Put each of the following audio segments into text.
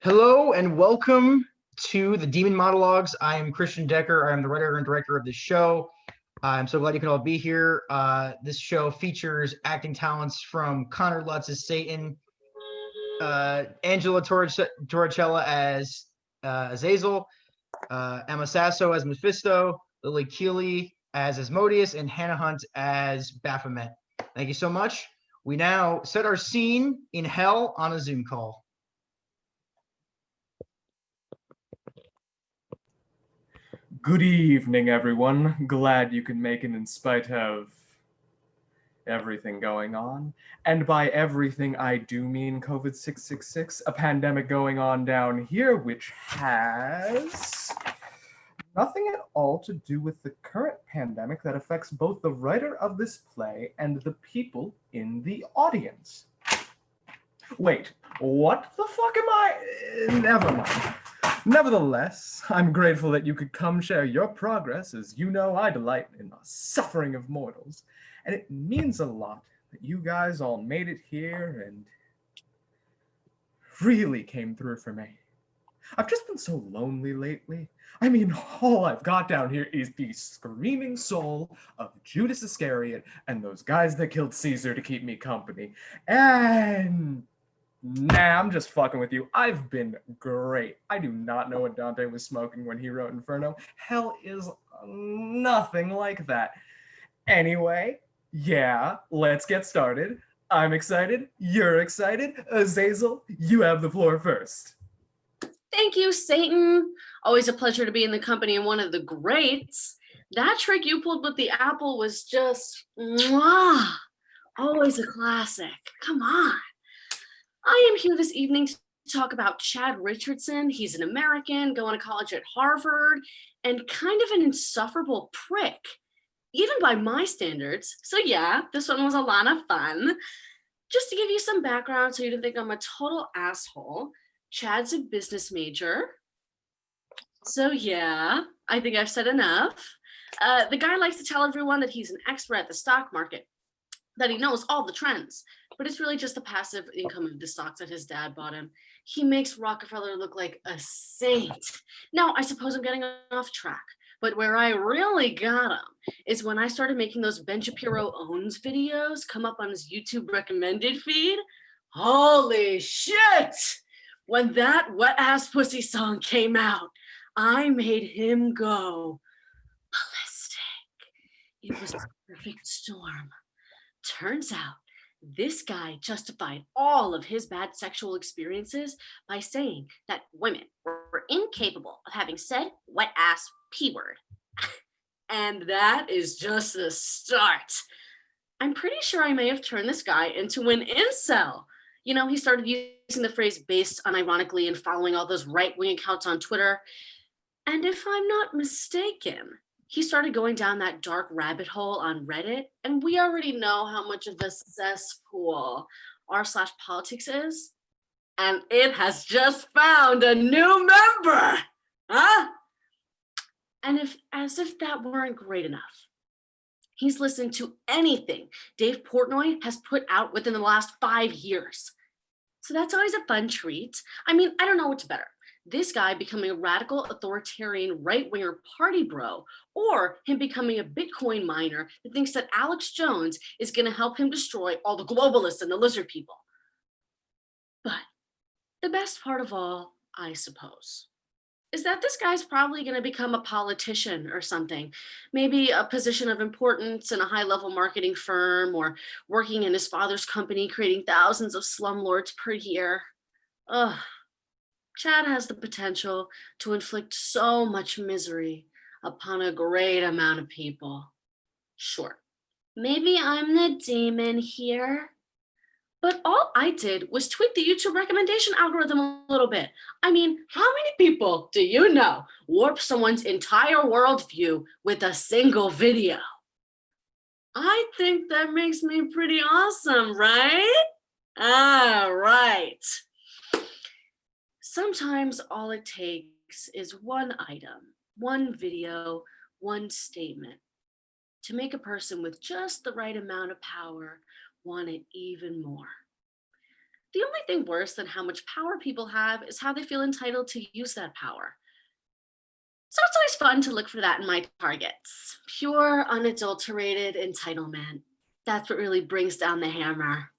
Hello and welcome to the Demon Monologues. I am Christian Decker. I am the writer and director of this show. I'm so glad you can all be here. This show features acting talents from Conor, Lutts as Satan, Angela Torricella as Azazel, Emma Sasso as Mephisto, Lily Keiley as Asmodeus, and Hannah Hunt as Baphomet. Thank you so much. We now set our scene in hell on a Zoom call. Good evening, everyone. Glad you can make it in spite of everything going on. And by everything, I do mean COVID-666, a pandemic going on down here, which has nothing at all to do with the current pandemic that affects both the writer of this play and the people in the audience. Wait, what the fuck am I? Never mind. Nevertheless, I'm grateful that you could come share your progress, as you know I delight in the suffering of mortals, and it means a lot that you guys all made it here and really came through for me. I've just been so lonely lately. I mean, all I've got down here is the screaming soul of Judas Iscariot and those guys that killed Caesar to keep me company. And nah, I'm just fucking with you. I've been great. I do not know what Dante was smoking when he wrote Inferno. Hell is nothing like that. Anyway, yeah, let's get started. I'm excited. You're excited. Azazel, you have the floor first. Thank you, Satan. Always a pleasure to be in the company of one of the greats. That trick you pulled with the apple was just, mwah, always a classic. Come on. I am here this evening to talk about Chad Richardson. He's an American going to college at Harvard and kind of an insufferable prick, even by my standards. So yeah, this one was a lot of fun. Just to give you some background so you don't think I'm a total asshole, Chad's a business major. So yeah, I think I've said enough. The guy likes to tell everyone that he's an expert at the stock market, that he knows all the trends, but it's really just the passive income of the stocks that his dad bought him. He makes Rockefeller look like a saint. Now, I suppose I'm getting off track, but where I really got him is when I started making those Ben Shapiro owns videos come up on his YouTube recommended feed. Holy shit! When that wet ass pussy song came out, I made him go ballistic. It was a perfect storm. Turns out this guy justified all of his bad sexual experiences by saying that women were incapable of having said wet ass P word. And that is just the start. I'm pretty sure I may have turned this guy into an incel. You know, he started using the phrase based unironically and following all those right-wing accounts on Twitter. And if I'm not mistaken, he started going down that dark rabbit hole on Reddit, and we already know how much of a cesspool r/politics is, and it has just found a new member, huh? And as if that weren't great enough, he's listened to anything Dave Portnoy has put out within the last 5 years. So that's always a fun treat. I mean, I don't know what's better. This guy becoming a radical authoritarian right-winger party bro, or him becoming a Bitcoin miner that thinks that Alex Jones is going to help him destroy all the globalists and the lizard people. But the best part of all, I suppose, is that this guy's probably going to become a politician or something. Maybe a position of importance in a high-level marketing firm, or working in his father's company, creating thousands of slumlords per year. Ugh. Chad has the potential to inflict so much misery upon a great amount of people. Sure, maybe I'm the demon here, but all I did was tweak the YouTube recommendation algorithm a little bit. I mean, how many people do you know warp someone's entire worldview with a single video? I think that makes me pretty awesome, right? All right. Sometimes all it takes is one item, one video, one statement to make a person with just the right amount of power want it even more. The only thing worse than how much power people have is how they feel entitled to use that power. So it's always fun to look for that in my targets. Pure, unadulterated entitlement. That's what really brings down the hammer.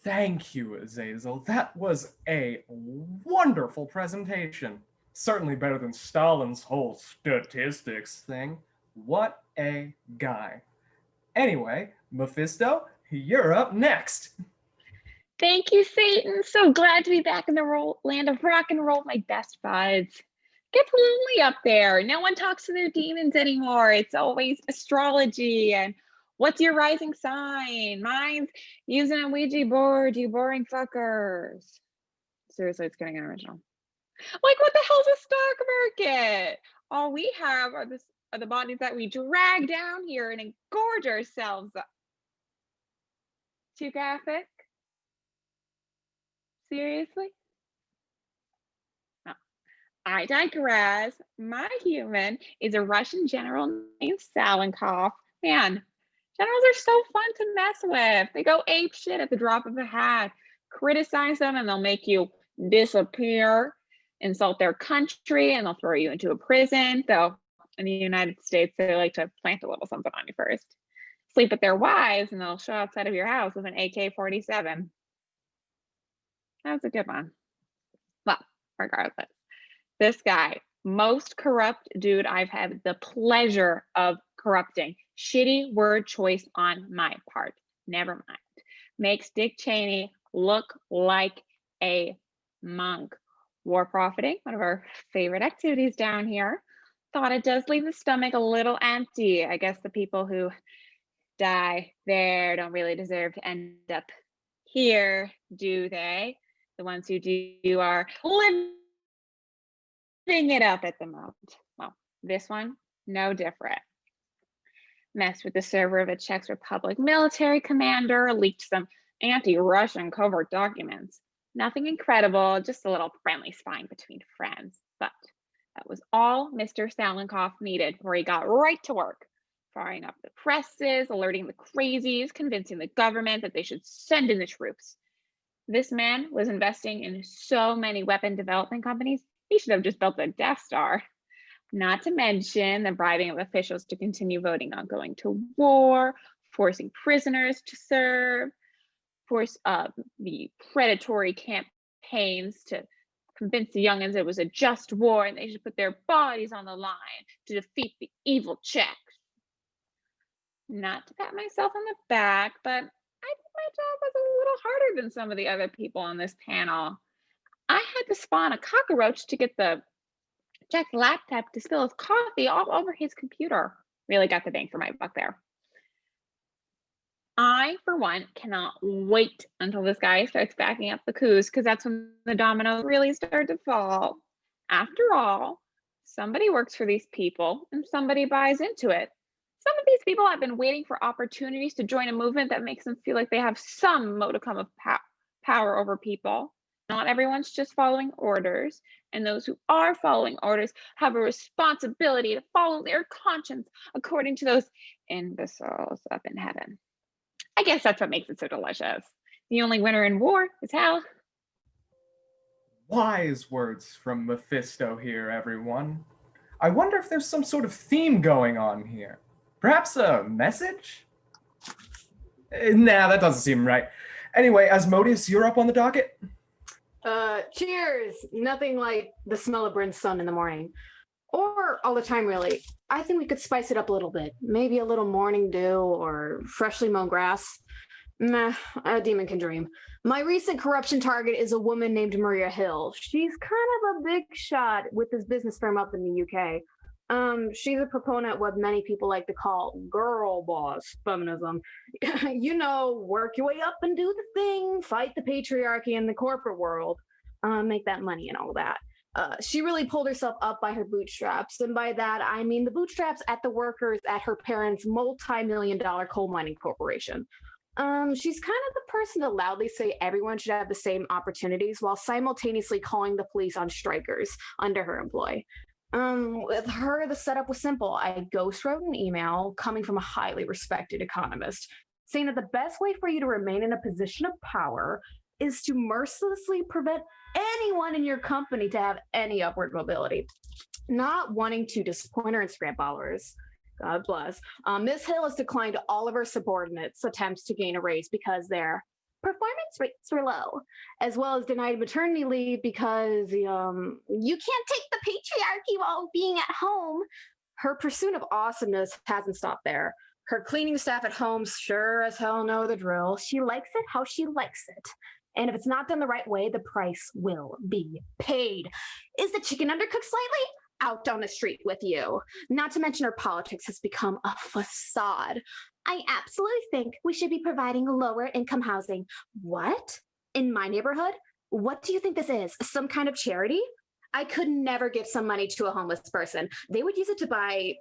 Thank you, Azazel. That was a wonderful presentation. Certainly better than Stalin's whole statistics thing. What a guy. Anyway, Mephisto, you're up next. Thank you, Satan. So glad to be back in the land of rock and roll, my best buds. Gets lonely up there. No one talks to their demons anymore. It's always astrology and what's your rising sign? Mine's using a Ouija board, you boring fuckers. Seriously, it's getting original. Like, what the hell's a stock market? All we have are the bodies that we drag down here and engorge ourselves up. Too graphic? Seriously? No. I digress. My human is a Russian general named Salenkov. Man, generals are so fun to mess with. They go ape shit at the drop of a hat. Criticize them and they'll make you disappear. Insult their country and they'll throw you into a prison. Though in the United States, they like to plant a little something on you first. Sleep with their wives and they'll show outside of your house with an AK-47. That was a good one. Well, regardless, this guy, most corrupt dude I've had the pleasure of corrupting. Shitty word choice on my part. Never mind. Makes Dick Cheney look like a monk. War profiting, one of our favorite activities down here. Thought it does leave the stomach a little empty. I guess the people who die there don't really deserve to end up here, do they? The ones who do are living it up at the moment. Well, this one, no different. Messed with the server of a Czech Republic military commander, leaked some anti-Russian covert documents. Nothing incredible, just a little friendly spying between friends. But that was all Mr. Salenkov needed, where he got right to work, firing up the presses, alerting the crazies, convincing the government that they should send in the troops. This man was investing in so many weapon development companies, he should have just built a Death Star. Not to mention the bribing of officials to continue voting on going to war, forcing prisoners to serve, force the predatory campaigns to convince the youngins it was a just war and they should put their bodies on the line to defeat the evil Czechs. Not to pat myself on the back, but I think my job was a little harder than some of the other people on this panel. I had to spawn a cockroach to get the Jack's laptop to spill his coffee all over his computer. Really got the bang for my buck there. I, for one, cannot wait until this guy starts backing up the coups, because that's when the dominoes really start to fall. After all, somebody works for these people and somebody buys into it. Some of these people have been waiting for opportunities to join a movement that makes them feel like they have some modicum of power over people. Not everyone's just following orders, and those who are following orders have a responsibility to follow their conscience according to those imbeciles up in heaven. I guess that's what makes it so delicious. The only winner in war is hell. Wise words from Mephisto here, everyone. I wonder if there's some sort of theme going on here. Perhaps a message? Nah, that doesn't seem right. Anyway, Asmodeus, you're up on the docket. Cheers. Nothing like the smell of brimstone in the morning. Or all the time, really. I think we could spice it up a little bit. Maybe a little morning dew or freshly mown grass. Meh, a demon can dream. My recent corruption target is a woman named Maria Hill. She's kind of a big shot with this business firm up in the UK. She's a proponent of what many people like to call girl boss feminism. You know, work your way up and do the thing, fight the patriarchy in the corporate world, make that money and all that. She really pulled herself up by her bootstraps. And by that, I mean the bootstraps at the workers at her parents' multi-million-dollar coal mining corporation. She's kind of the person to loudly say everyone should have the same opportunities while simultaneously calling the police on strikers under her employ. With her, the setup was simple. I ghost wrote an email coming from a highly respected economist saying that the best way for you to remain in a position of power is to mercilessly prevent anyone in your company to have any upward mobility. Not wanting to disappoint her Instagram followers, God bless, Ms. Hill has declined all of her subordinates' attempts to gain a raise because their performance rates were low, as well as denied maternity leave because you can't take the patriarchy while being at home. Her pursuit of awesomeness hasn't stopped there. Her cleaning staff at home sure as hell know the drill. She likes it how she likes it. And if it's not done the right way, the price will be paid. Is the chicken undercooked slightly? Out on the street with you. Not to mention her politics has become a facade. I absolutely think we should be providing lower income housing. What? In my neighborhood? What do you think this is? Some kind of charity? I could never give some money to a homeless person. They would use it to buy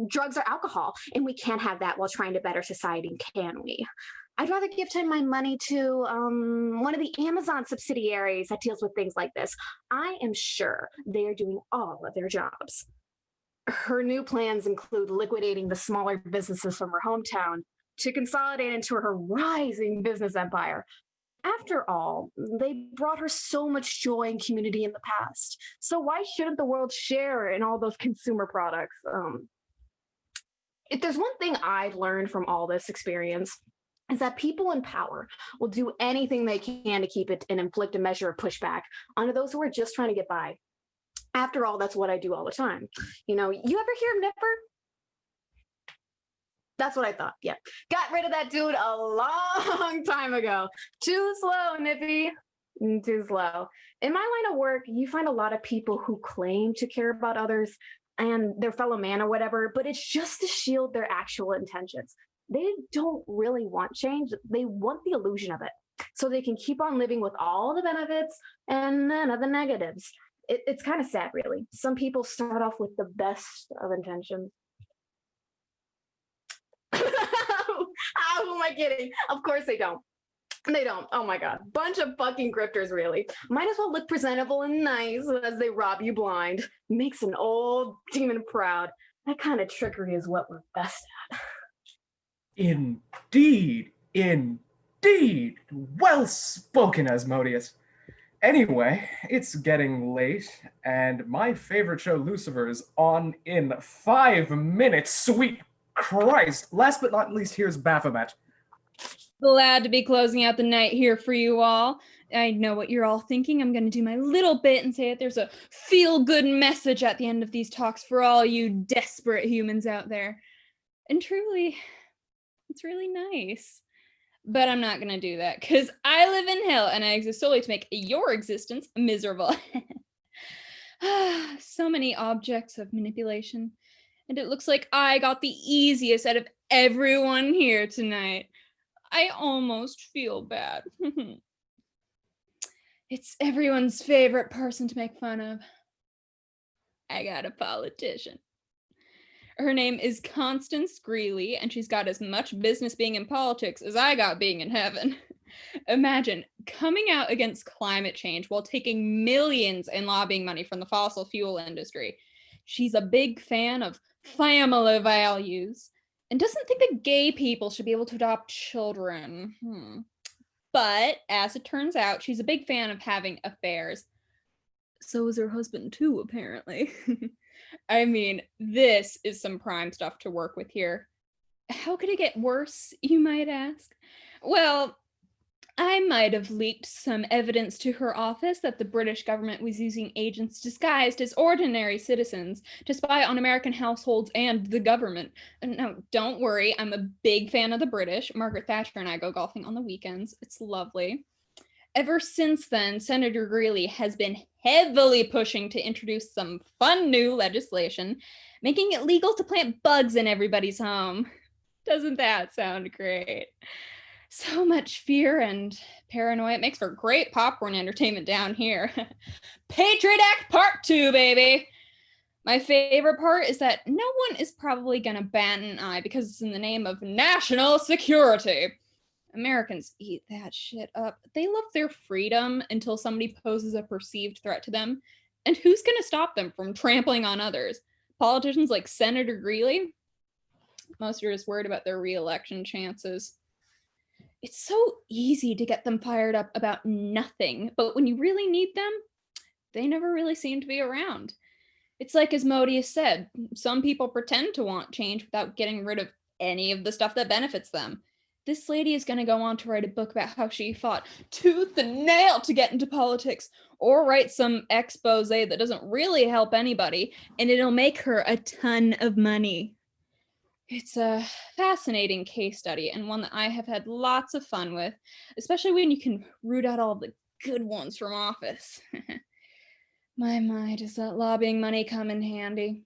drugs or alcohol, and we can't have that while trying to better society, can we? I'd rather give my money to one of the Amazon subsidiaries that deals with things like this. I am sure they are doing all of their jobs. Her new plans include liquidating the smaller businesses from her hometown to consolidate into her rising business empire. After all, they brought her so much joy and community in the past. So why shouldn't the world share in all those consumer products? If there's one thing I've learned from all this experience, is that people in power will do anything they can to keep it and inflict a measure of pushback onto those who are just trying to get by. After all, that's what I do all the time. You ever hear of Nipper? That's what I thought. Yeah. Got rid of that dude a long time ago. Too slow, Nippy. Too slow. In my line of work, you find a lot of people who claim to care about others and their fellow man or whatever, but it's just to shield their actual intentions. They don't really want change. They want the illusion of it so they can keep on living with all the benefits and none of the negatives. It's kind of sad, really. Some people start off with the best of intentions. Who am I kidding? Of course they don't. They don't. Oh my God. Bunch of fucking grifters, really. Might as well look presentable and nice as they rob you blind. Makes an old demon proud. That kind of trickery is what we're best at. Indeed. Well spoken, Asmodeus. Anyway, it's getting late, and my favorite show, Lucifer, is on in 5 minutes. Sweet Christ. Last but not least, here's Baphomet. Glad to be closing out the night here for you all. I know what you're all thinking. I'm going to do my little bit and say that there's a feel-good message at the end of these talks for all you desperate humans out there. And truly, it's really nice. But I'm not going to do that because I live in hell and I exist solely to make your existence miserable. So many objects of manipulation. And it looks like I got the easiest out of everyone here tonight. I almost feel bad. It's everyone's favorite person to make fun of. I got a politician. Her name is Constance Greeley, and she's got as much business being in politics as I got being in heaven. Imagine coming out against climate change while taking millions in lobbying money from the fossil fuel industry. She's a big fan of family values and doesn't think that gay people should be able to adopt children. But as it turns out, she's a big fan of having affairs. So is her husband too, apparently. I mean, this is some prime stuff to work with here. How could it get worse, you might ask? Well, I might have leaked some evidence to her office that the British government was using agents disguised as ordinary citizens to spy on American households and the government. No, don't worry, I'm a big fan of the British. Margaret Thatcher and I go golfing on the weekends. It's lovely. Ever since then, Senator Greeley has been heavily pushing to introduce some fun new legislation, making it legal to plant bugs in everybody's home. Doesn't that sound great? So much fear and paranoia. It makes for great popcorn entertainment down here. Patriot Act Part 2, baby! My favorite part is that no one is probably gonna bat an eye because it's in the name of national security. Americans eat that shit up. They love their freedom until somebody poses a perceived threat to them. And who's going to stop them from trampling on others? Politicians like Senator Greeley? else. Most are just worried about their re-election chances. It's so easy to get them fired up about nothing, but when you really need them, they never really seem to be around. It's like Asmodeus said, some people pretend to want change without getting rid of any of the stuff that benefits them. This lady is going to go on to write a book about how she fought tooth and nail to get into politics, or write some expose that doesn't really help anybody, and it'll make her a ton of money. It's a fascinating case study, and one that I have had lots of fun with, especially when you can root out all the good ones from office. My, does that lobbying money come in handy?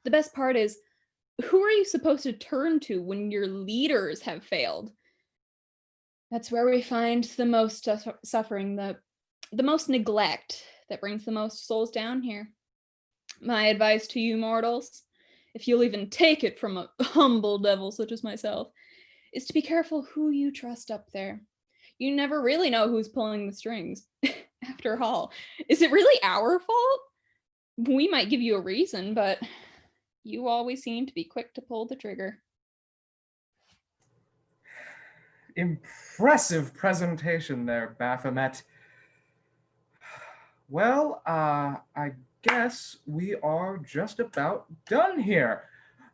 The best part is, who are you supposed to turn to when your leaders have failed? That's where we find the most suffering, the most neglect that brings the most souls down here. My advice to you mortals, if you'll even take it from a humble devil such as myself, is to be careful who you trust up there. You never really know who's pulling the strings. After all, is it really our fault? We might give you a reason, but you always seem to be quick to pull the trigger. Impressive presentation there, Baphomet. Well, I guess we are just about done here.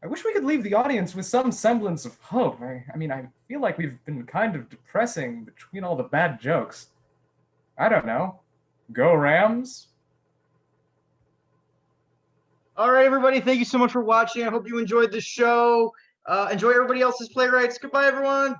I wish we could leave the audience with some semblance of hope. I mean, I feel like we've been kind of depressing between all the bad jokes. I don't know. Go Rams! All right, everybody. Thank you so much for watching. I hope you enjoyed the show. Enjoy everybody else's playwrights. Goodbye, everyone.